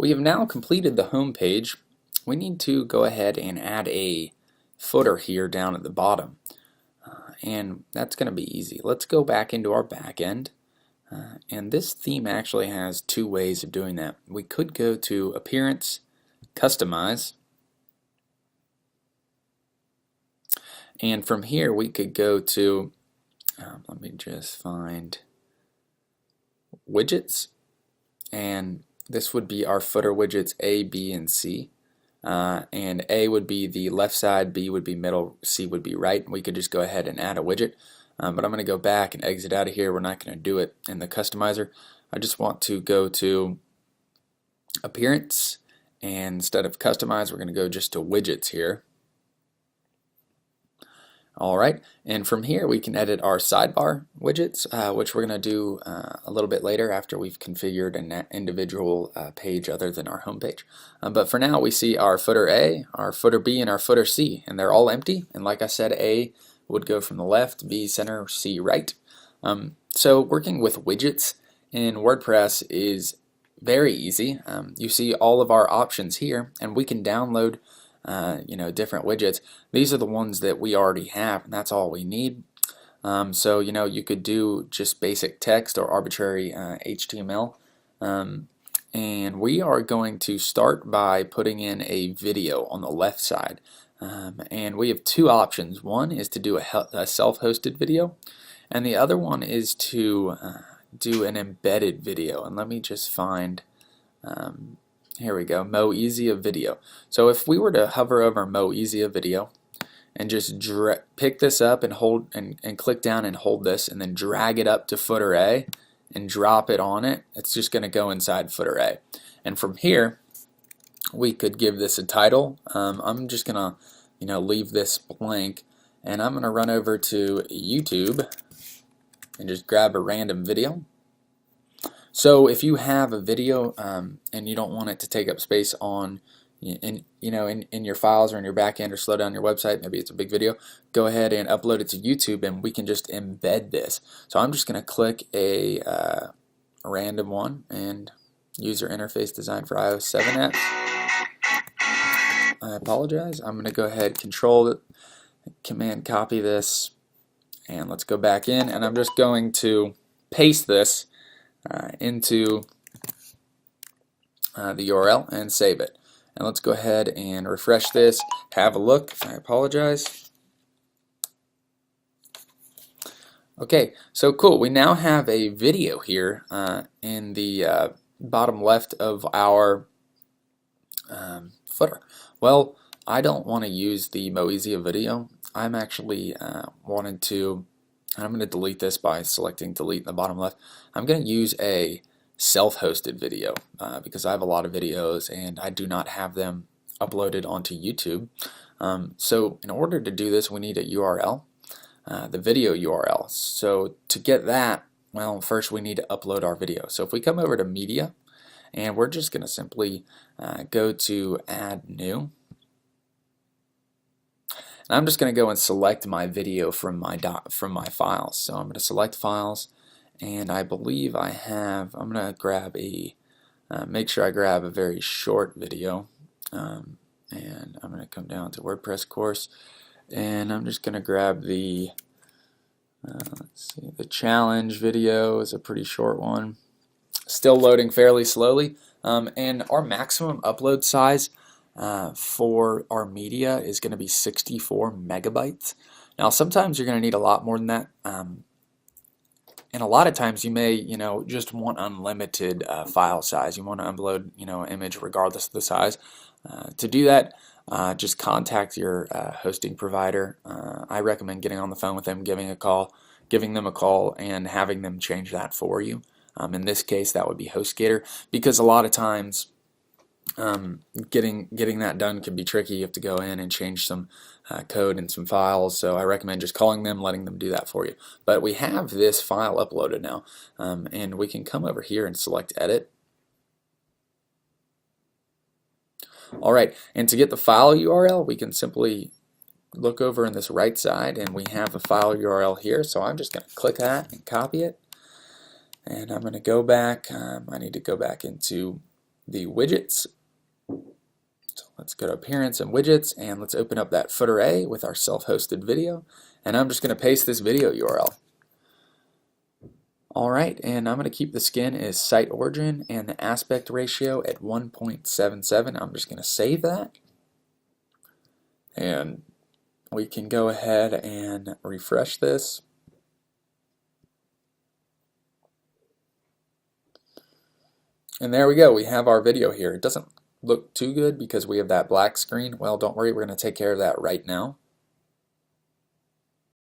we have now completed the home page. We need to go ahead and add a footer here down at the bottom. And that's going to be easy. Let's go back into our back end. And this theme actually has two ways of doing that. We could go to Appearance, Customize, and from here we could go to, let me just find Widgets, and this would be our footer widgets A, B, and C. And A would be the left side, B would be middle, C would be right. We could just go ahead and add a widget. But I'm going to go back and exit out of here. We're not going to do it in the customizer. I just want to go to Appearance, and instead of Customize, we're going to go just to Widgets here. Alright, and from here we can edit our sidebar widgets, which we're going to do a little bit later after we've configured an individual page other than our home page. But for now we see our footer A, our footer B, and our footer C, and they're all empty. And like I said, A would go from the left, B center, C right. So working with widgets in WordPress is very easy. You see all of our options here, and we can download different widgets. These are the ones that we already have, and that's all we need. So you could do just basic text or arbitrary HTML, and we are going to start by putting in a video on the left side, and we have two options. One is to do a self-hosted video, and the other one is to do an embedded video. And let me just find here we go, Mo Easier Video. So if we were to hover over Mo Easier Video and just pick this up and hold and click down and hold this and then drag it up to footer A and drop it on it, it's just going to go inside footer A. And from here we could give this a title. I'm just going to leave this blank, and I'm going to run over to YouTube and just grab a random video. So if you have a video and you don't want it to take up space on in your files or in your backend or slow down your website, maybe it's a big video, go ahead and upload it to YouTube and we can just embed this. So I'm just going to click a random one, and user interface design for iOS 7 apps. I apologize. I'm going to go ahead, Control Command copy this, and let's go back in, and I'm just going to paste this into the URL and save it. And let's go ahead and refresh this, have a look. I apologize. Okay, so cool. We now have a video here in the bottom left of our footer. Well, I don't want to use the Moesia video. I'm actually wanted to, and I'm going to delete this by selecting delete in the bottom left. I'm going to use a self-hosted video because I have a lot of videos and I do not have them uploaded onto YouTube. So in order to do this, we need a URL, the video URL. So to get that, well, first we need to upload our video. So if we come over to Media, and we're just going to simply go to Add New. And I'm just going to go and select my video from my files. So I'm going to select Files, and I believe I have, I'm going to grab a, make sure I grab a very short video, and I'm going to come down to WordPress course, and I'm just going to grab the, let's see, the challenge video is a pretty short one. Still loading fairly slowly, and our maximum upload size for our media is going to be 64 megabytes. Now sometimes you're going to need a lot more than that, and a lot of times you may just want unlimited file size. You want to upload an image regardless of the size. To do that, just contact your hosting provider. I recommend getting on the phone with them, giving them a call and having them change that for you. In this case that would be HostGator, because a lot of times getting that done can be tricky. You have to go in and change some code and some files, so I recommend just calling them, letting them do that for you. But we have this file uploaded now, and we can come over here and select Edit. Alright, and to get the file URL, we can simply look over in this right side, and we have a file URL here, so I'm just going to click that and copy it. And I'm going to go back, I need to go back into the widgets. So let's go to Appearance and Widgets, and let's open up that footer A with our self-hosted video. And I'm just going to paste this video URL. Alright, and I'm going to keep the skin as site origin and the aspect ratio at 1.77. I'm just going to save that. And we can go ahead and refresh this. And there we go, we have our video here. It doesn't look too good because we have that black screen. Well, don't worry, we're going to take care of that right now.